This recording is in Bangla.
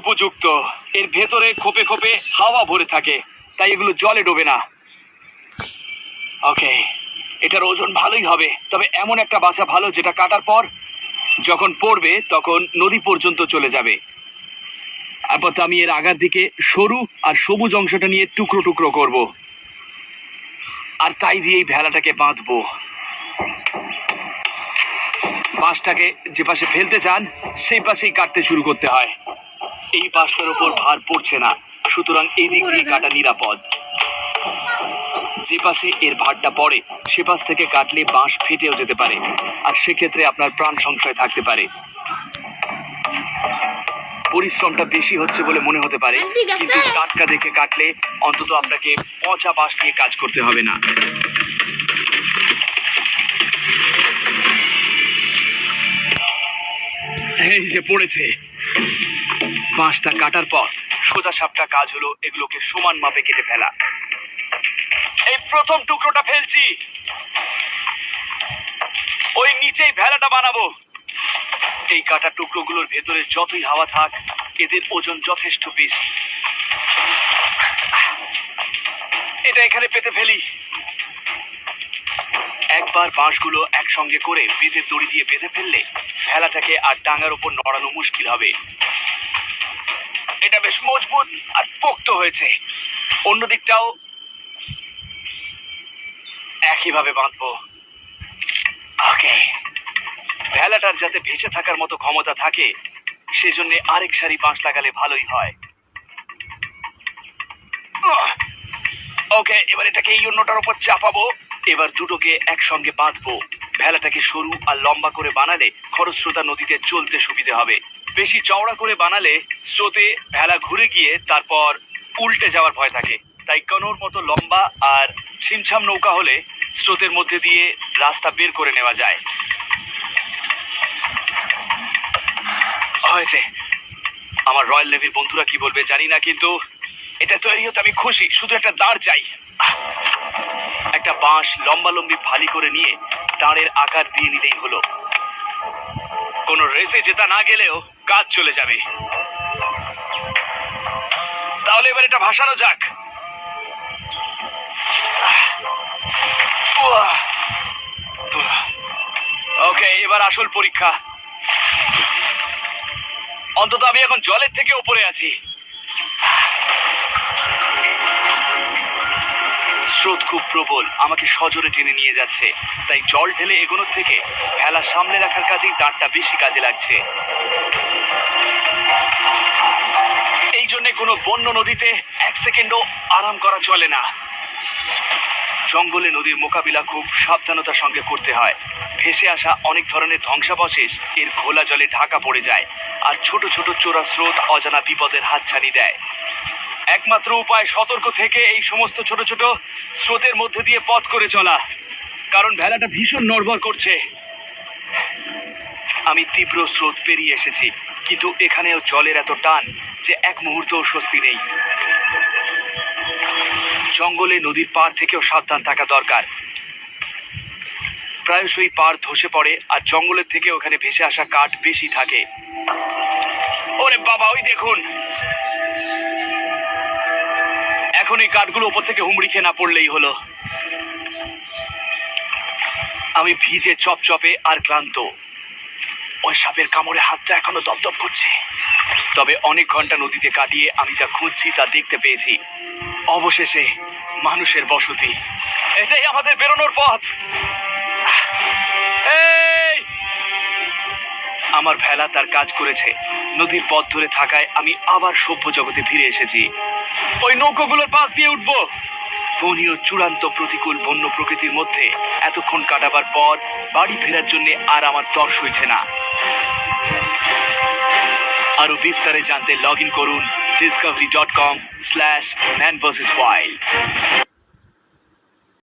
উপযুক্ত। এর ভেতরে খোপে খোপে হাওয়া ভরে থাকে, তাই এগুলো জলে ডোবে না। ওকে, এটার ওজন ভালোই হবে, তবে এমন একটা বাছা ভালো যেটা কাটার পর যখন পড়বে তখন নদী পর্যন্ত চলে যাবে। আপাতত আমি এর আগার দিকে সরু আর সবুজ অংশটা নিয়ে টুকরো টুকরো করব, আর তাই দিয়েই ভেলাটাকে বাঁধবো। বাঁশটাকে যে পাশে ফেলতে চান সেই পাশেই কাটতে শুরু করতে হয়। এই বাঁশটার উপর ভার পড়ছে না, সুতরাং এই দিক দিয়ে কাটা নিরাপদ। যে পাশে এর ভারটা পড়ে সে পাশ থেকে কাটলে বাঁশ ফেটেও যেতে পারে, আর সেক্ষেত্রে আপনার প্রাণ সংশয় থাকতে পারে। পরিশ্রমটা বেশি হচ্ছে বলে মনে হতে পারে, কিন্তু টাটকা দেখে কাটলে অন্তত আপনাকে পচা বাঁশ নিয়ে কাজ করতে হবে না। এই যে পড়েছে। বাঁশটা কাটার পর সোজা সাপটা কাজ হলো এগুলোকে সমান মাপে কেটে ফেলা। এই প্রথম টুকরোটা ফেলছি, ওই নিচেই ভেলাটা বানাবো। এই কাটা টুকরোগুলোর ভেতরে যতই হাওয়া থাক, এদের ওজন যথেষ্ট বেশি। এটা এখানে পেতে ফেলি। একবার বাঁশগুলো একসঙ্গে করে বেতের দড়ি দিয়ে বেঁধে ফেললে ভেলাটাকে আর ডাঙার উপর নড়ানো মুশকিল হবে। এটা বেশ মজবুত আর পোক্ত হয়েছে। অন্য দিকটাও একইভাবে বাঁধবো। ওকে, ভেলাটার যাতে ভেসে থাকার মতো ক্ষমতা থাকে সেজন্য আরেক সারি বাঁশ লাগালে ভালোই হয়। ওকে, এবার এটাকে এই অন্যটার উপর চাপাবো। এবার দুটোকে একসঙ্গে বাঁধবো। ভেলাটাকে সরু আর লম্বা করে বানালে খরস্রোতা নদীতে চলতে সুবিধে হবে। বেশি চওড়া করে বানালে স্রোতে ভেলা ঘুরে গিয়ে তারপর উল্টে যাওয়ার ভয় থাকে। তাই কনোর মতো লম্বা আর ছিমছাম নৌকা হলে স্রোতের মধ্যে দিয়ে রাস্তা বের করে নেওয়া যায়। হয়েছে। আমার রয়্যাল নেভির বন্ধুরা কি বলবে জানি না, কিন্তু এটা তৈরি হতে আমি খুশি। শুধু একটা দাঁড় চাই। একটা বাঁশ লম্বালম্বি ভালি করে নিয়ে দাঁড়ের আকার দিয়ে নিলেই হলো। কোনো রেসে জেতা না গেলেও কাজ চলে যাবে। তাহলে এবার এটা ভাসানো যাক। ওকে, এবার আসল পরীক্ষা। অন্তত আমি এখন জলের থেকে উপরে আছি। স্রোত খুব প্রবল, আমাকে সজোরে টেনে নিয়ে যাচ্ছে। তাই জল ঢেলে এগোনোর থেকে ভেলা সামনে রাখার কাজেই দাঁড়টা বেশি কাজে লাগছে। এই জন্য কোনো বন্য নদীতে এক সেকেন্ডও আরাম করা চলে না। জঙ্গলে নদীর মোকাবিলা খুব সাবধানতার সঙ্গে করতে হয়। ভেসে আসা অনেক ধরনের ধ্বংসাবশেষ এর ঘোলা জলে ঢাকা পড়ে যায়, আর ছোট ছোট চোরা স্রোত অজানা বিপদের হাতছানি দেয়। একমাত্র উপায় সতর্ক থেকে এই সমস্ত ছোট ছোট স্রোতের মধ্যে দিয়ে পথ করে চলা, কারণ ভেলাটা ভীষণ নড়বড় করছে। আমি তীব্র স্রোত পেরিয়ে এসেছি, কিন্তু এখানেও জলের এত টান যে এক মুহূর্তও স্বস্তি নেই। জঙ্গলে নদীর পাড় থেকেও সাবধান থাকা দরকার। প্রায়শই পাড় ধসে পড়ে, আর জঙ্গলের থেকে ওখানে ভেসে আসা কাঠ বেশি থাকে। ওরে বাবা, ওই দেখুন। এখন এই কাঠগুলো উপর থেকে হুমড়ি খেয়ে না পড়লেই হলো। আমি ভিজে চপচপে আর ক্লান্ত। ওই সাপের কামড়ে হাতটা এখনো দপদপ করছে। তবে অনেক ঘন্টা নদীতে কাটিয়ে আমি যা খুঁজছি তা দেখতে পেয়েছি। অবশেষে মানুষের বসতি। এটাই আমাদের বেরোনোর পথ। আমার ভেলা তার কাজ করেছে। নদীর পথ ধরে থাকায় আমি আবার সভ্য জগতে ফিরে এসেছি। ওই নৌকোগুলোর পাশ দিয়ে উঠবো। বনীয় চূড়ান্ত প্রতিকূল বন্য প্রকৃতির মধ্যে এতক্ষণ কাটাবার পর বাড়ি ফেরার জন্য আর আমার তর সইছে না। আরো বিস্তারে জানতে লগ ইন করুন discovery.com/man vs wild।